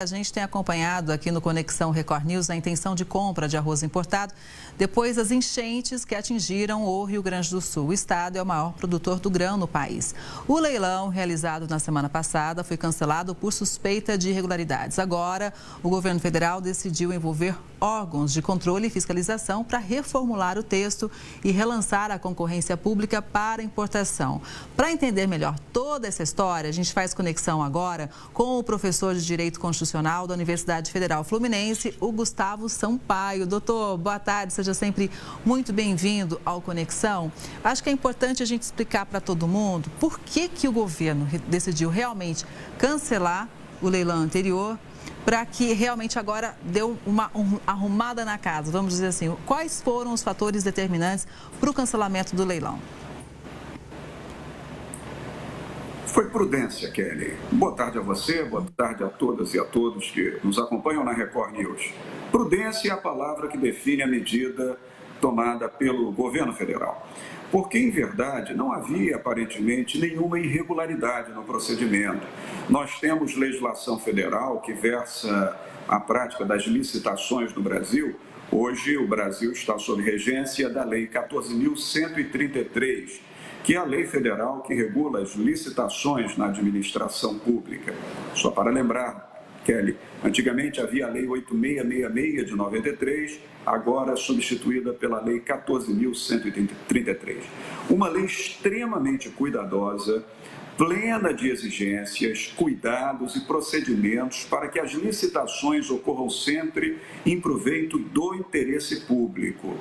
A gente tem acompanhado aqui no Conexão Record News a intenção de compra de arroz importado depois das enchentes que atingiram o Rio Grande do Sul. O estado é o maior produtor do grão no país. O leilão realizado na semana passada foi cancelado por suspeita de irregularidades. Agora, o governo federal decidiu envolver órgãos de controle e fiscalização para reformular o texto e relançar a concorrência pública para importação. Para entender melhor toda essa história, a gente faz conexão agora com o professor de Direito Constitucional da Universidade Federal Fluminense, o Gustavo Sampaio. Doutor, boa tarde, seja sempre muito bem-vindo ao Conexão. Acho que é importante a gente explicar para todo mundo por que o governo decidiu realmente cancelar o leilão anterior, para que realmente agora deu uma arrumada na casa, vamos dizer assim. Quais foram os fatores determinantes para o cancelamento do leilão? Foi prudência, Kelly. Boa tarde a você, boa tarde a todas e a todos que nos acompanham na Record News. Prudência é a palavra que define a medida tomada pelo governo federal. Porque, em verdade, não havia aparentemente nenhuma irregularidade no procedimento. Nós temos legislação federal que versa a prática das licitações no Brasil. Hoje, o Brasil está sob regência da Lei 14.133, que é a lei federal que regula as licitações na administração pública. Só para lembrar, Kelly, antigamente havia a Lei 8.666 de 93, agora substituída pela Lei 14.133. Uma lei extremamente cuidadosa, plena de exigências, cuidados e procedimentos para que as licitações ocorram sempre em proveito do interesse público.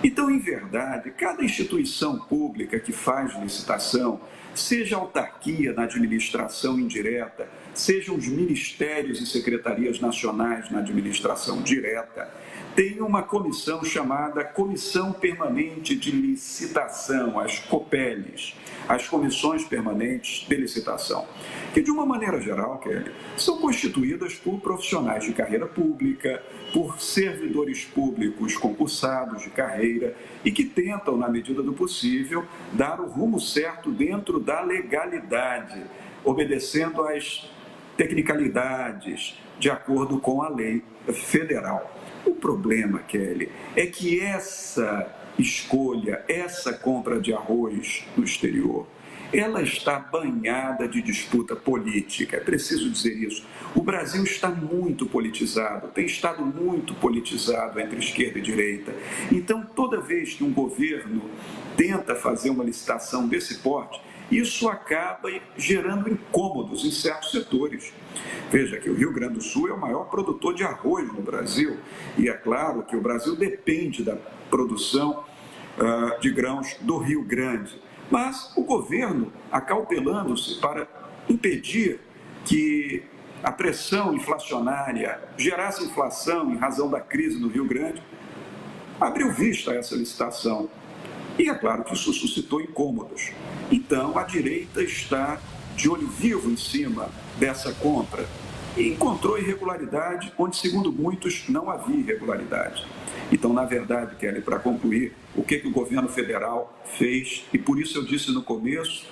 Então, em verdade, cada instituição pública que faz licitação, seja autarquia na administração indireta, sejam os ministérios e secretarias nacionais na administração direta, tem uma comissão chamada Comissão Permanente de Licitação, as COPELs, as Comissões Permanentes de Licitação, que de uma maneira geral, Kelly, são constituídas por profissionais de carreira pública, por servidores públicos concursados de carreira e que tentam, na medida do possível, dar o rumo certo dentro da legalidade, obedecendo às tecnicalidades, de acordo com a lei federal. O problema, Kelly, é que essa escolha, essa compra de arroz no exterior, ela está banhada de disputa política, é preciso dizer isso. O Brasil está muito politizado, tem estado muito politizado entre esquerda e direita. Então, toda vez que um governo tenta fazer uma licitação desse porte, isso acaba gerando incômodos em certos setores. Veja que o Rio Grande do Sul é o maior produtor de arroz no Brasil e é claro que o Brasil depende da produção de grãos do Rio Grande. Mas o governo, acautelando-se para impedir que a pressão inflacionária gerasse inflação em razão da crise no Rio Grande, abriu vista a essa licitação. E é claro que isso suscitou incômodos. Então, a direita está de olho vivo em cima dessa compra e encontrou irregularidade onde, segundo muitos, não havia irregularidade. Então, na verdade, Kelly, para concluir, o que o governo federal fez, e por isso eu disse no começo,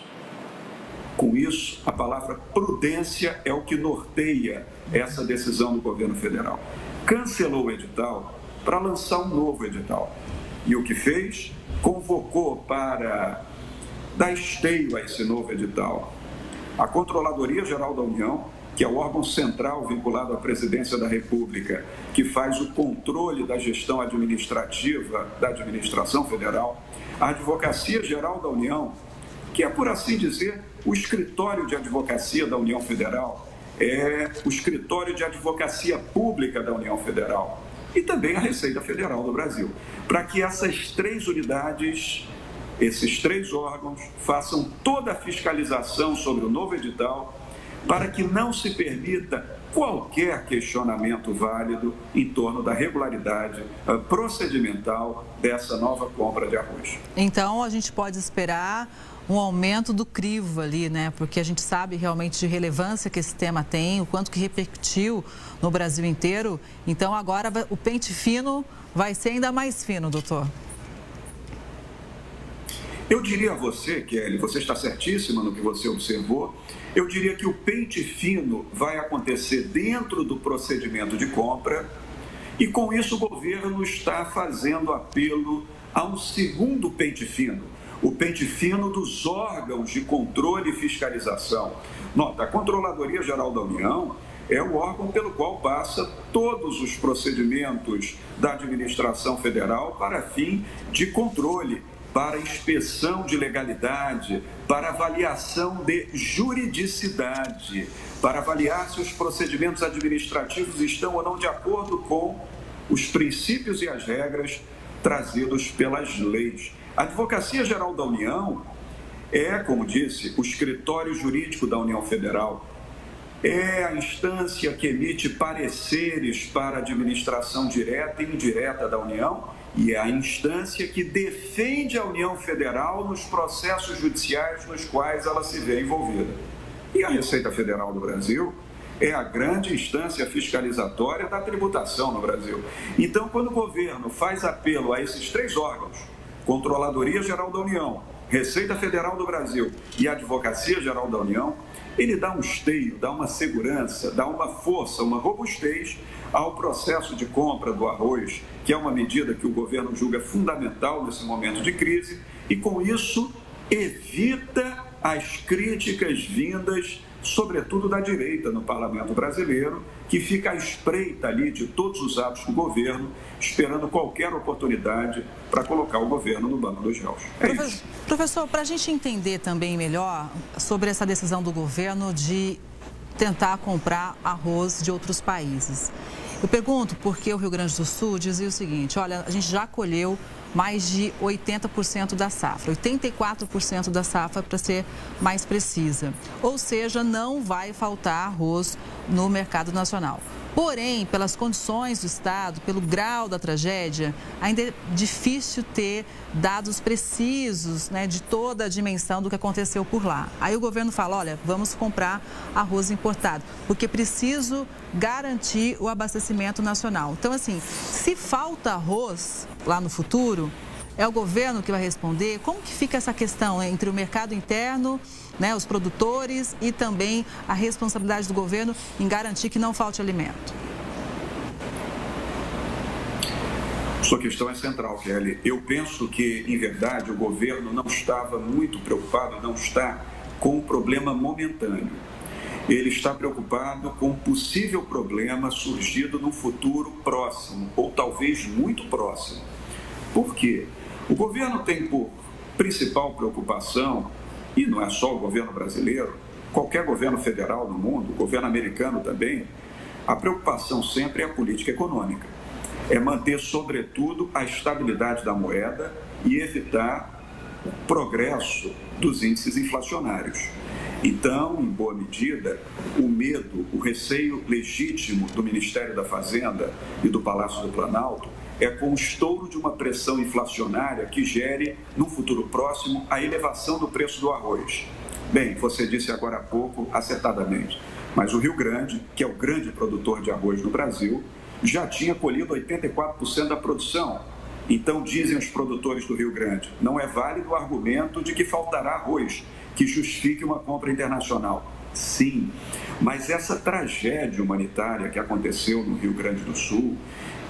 com isso, a palavra prudência é o que norteia essa decisão do governo federal. Cancelou o edital para lançar um novo edital. E o que fez? Convocou para dar esteio a esse novo edital a Controladoria Geral da União, que é o órgão central vinculado à Presidência da República, que faz o controle da gestão administrativa da administração federal, a Advocacia Geral da União, que é, por assim dizer, o escritório de advocacia da União Federal, é o escritório de advocacia pública da União Federal, e também a Receita Federal do Brasil, para que essas três unidades, esses três órgãos, façam toda a fiscalização sobre o novo edital, para que não se permita qualquer questionamento válido em torno da regularidade procedimental dessa nova compra de arroz. Então, a gente pode esperar um aumento do crivo ali, né? Porque a gente sabe realmente de relevância que esse tema tem, o quanto que repercutiu no Brasil inteiro. Então, agora o pente fino vai ser ainda mais fino, doutor. Eu diria a você, Kelly, você está certíssima no que você observou, Eu diria que o pente fino vai acontecer dentro do procedimento de compra e, com isso, o governo está fazendo apelo a um segundo pente fino, o pente fino dos órgãos de controle e fiscalização. Nota, a Controladoria Geral da União é o órgão pelo qual passa todos os procedimentos da administração federal para fim de controle, para inspeção de legalidade, para avaliação de juridicidade, para avaliar se os procedimentos administrativos estão ou não de acordo com os princípios e as regras trazidos pelas leis. A Advocacia Geral da União é, como disse, o escritório jurídico da União Federal. É a instância que emite pareceres para a administração direta e indireta da União e é a instância que defende a União Federal nos processos judiciais nos quais ela se vê envolvida. E a Receita Federal do Brasil é a grande instância fiscalizatória da tributação no Brasil. Então, quando o governo faz apelo a esses três órgãos, Controladoria Geral da União, Receita Federal do Brasil e Advocacia Geral da União, ele dá um esteio, dá uma segurança, dá uma força, uma robustez ao processo de compra do arroz, que é uma medida que o governo julga fundamental nesse momento de crise, e com isso evita as críticas vindas, sobretudo da direita no parlamento brasileiro, que fica à espreita ali de todos os atos do governo, esperando qualquer oportunidade para colocar o governo no banco dos réus. Isso. Professor, para a gente entender também melhor sobre essa decisão do governo de tentar comprar arroz de outros países. Eu pergunto porque o Rio Grande do Sul dizia o seguinte, olha, a gente já colheu mais de 80% da safra, 84% da safra para ser mais precisa. Ou seja, não vai faltar arroz no mercado nacional. Porém, pelas condições do Estado, pelo grau da tragédia, ainda é difícil ter dados precisos, né, de toda a dimensão do que aconteceu por lá. Aí o governo fala, olha, vamos comprar arroz importado, porque preciso garantir o abastecimento nacional. Então, assim, se falta arroz lá no futuro, é o governo que vai responder? Como que fica essa questão entre o mercado interno, né, os produtores e também a responsabilidade do governo em garantir que não falte alimento? Sua questão é central, Kelly. Eu penso que, em verdade, o governo não estava muito preocupado, não está com o problema momentâneo. Ele está preocupado com um possível problema surgido no futuro próximo, ou talvez muito próximo. Por quê? O governo tem por principal preocupação, e não é só o governo brasileiro, qualquer governo federal no mundo, o governo americano também, a preocupação sempre é a política econômica. É manter, sobretudo, a estabilidade da moeda e evitar o progresso dos índices inflacionários. Então, em boa medida, o medo, o receio legítimo do Ministério da Fazenda e do Palácio do Planalto é com o estouro de uma pressão inflacionária que gere, no futuro próximo, a elevação do preço do arroz. Bem, você disse agora há pouco, acertadamente, mas o Rio Grande, que é o grande produtor de arroz no Brasil, já tinha colhido 84% da produção. Então, dizem os produtores do Rio Grande, não é válido o argumento de que faltará arroz, que justifique uma compra internacional. Sim, mas essa tragédia humanitária que aconteceu no Rio Grande do Sul,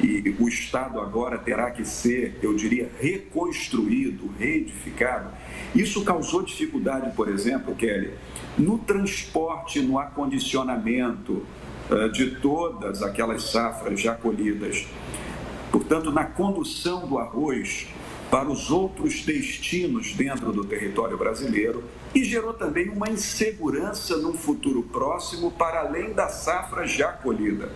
e o Estado agora terá que ser, eu diria, reconstruído, reedificado, isso causou dificuldade, por exemplo, Kelly, no transporte, no acondicionamento de todas aquelas safras já colhidas. Portanto, na condução do arroz para os outros destinos dentro do território brasileiro e gerou também uma insegurança num futuro próximo para além da safra já colhida.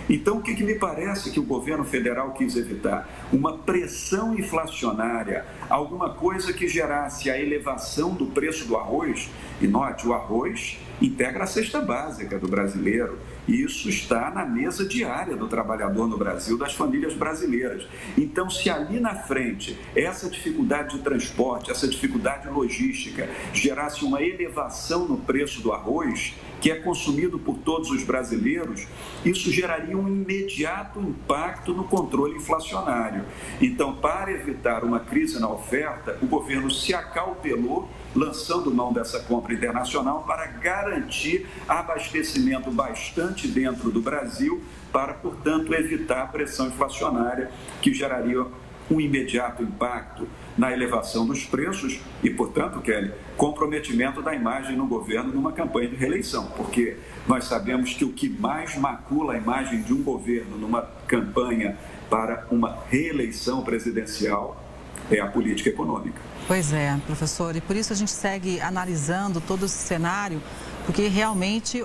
Então, o que me parece que o governo federal quis evitar? Uma pressão inflacionária, alguma coisa que gerasse a elevação do preço do arroz. E note, o arroz integra a cesta básica do brasileiro. E isso está na mesa diária do trabalhador no Brasil, das famílias brasileiras. Então, se ali na frente, essa dificuldade de transporte, essa dificuldade logística, gerasse uma elevação no preço do arroz, que é consumido por todos os brasileiros, isso geraria um imediato impacto no controle inflacionário. Então, para evitar uma crise na oferta, o governo se acautelou, lançando mão dessa compra internacional para garantir abastecimento bastante dentro do Brasil, para, portanto, evitar a pressão inflacionária que geraria um imediato impacto na elevação dos preços e, portanto, Kelly, comprometimento da imagem no governo numa campanha de reeleição, porque nós sabemos que o que mais macula a imagem de um governo numa campanha para uma reeleição presidencial é a política econômica. Pois é, professor, e por isso a gente segue analisando todo esse cenário, porque realmente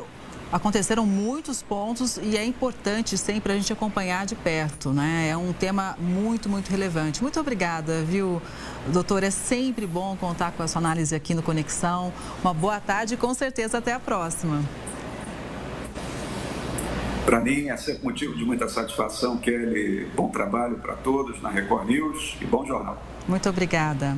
aconteceram muitos pontos e é importante sempre a gente acompanhar de perto, né? É um tema muito, muito relevante. Muito obrigada, viu, doutor? É sempre bom contar com a sua análise aqui no Conexão. Uma boa tarde e com certeza até a próxima. Para mim é sempre motivo de muita satisfação, Kelly. Bom trabalho para todos na Record News e bom jornal. Muito obrigada.